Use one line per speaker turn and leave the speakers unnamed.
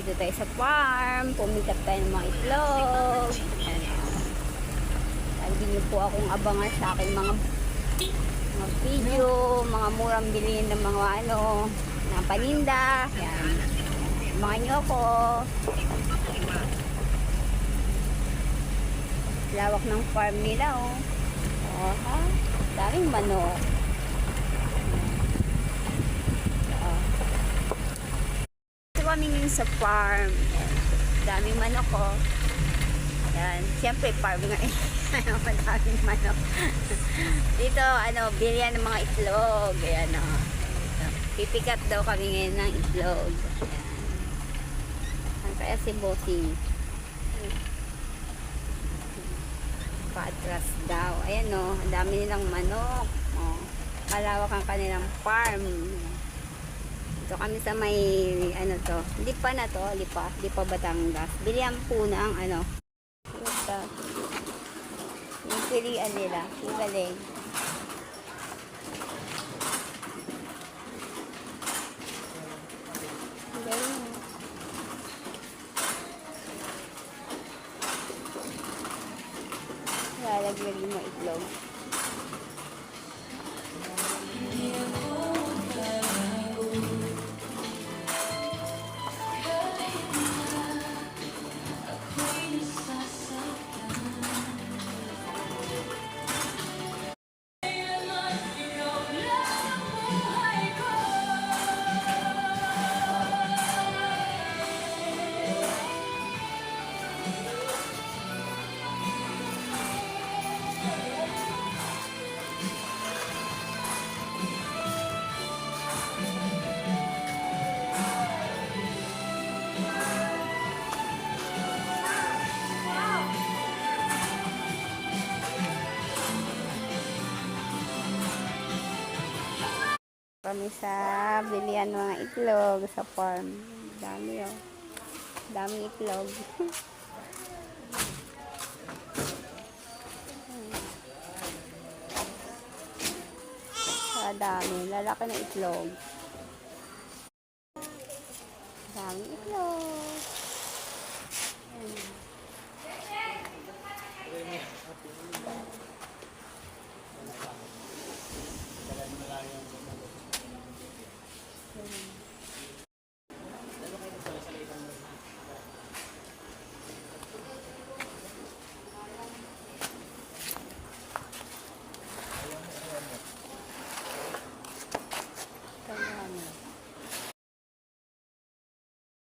Dito tayo sa farm. Pumikap tayo ng mga itlog. Lagi niyo po akong abangan sa aking mga video, mga murang bilhin ng mga ng paninda. Yan. Abangan niyo ako. Lawak ng farm nila, oh. Oh, ha? Daming manok. Kami ngayon sa farm. Ayan. Daming manok ko. Ayan. Siyempre farm nga eh. Madaming manok. Dito, bilyan ng mga itlog. Ayan, o. Pipikat daw kami ngayon ng itlog. Ayan. Ang kaya si Bossing. Patras daw. Ayan, o. Ang dami nilang manok. O. Malawak ang kanilang farm. Ito kami sa may lipa na to, lipa Batangas. Bilihan po na ang ito. Yung pilian nila, yung galing. Galing. Lalaglag yung mga itlog. Kami sa bilihan ng mga itlog sa farm. Dami, oh. Dami itlog. Dami. Lalaki na itlog. Dami itlog.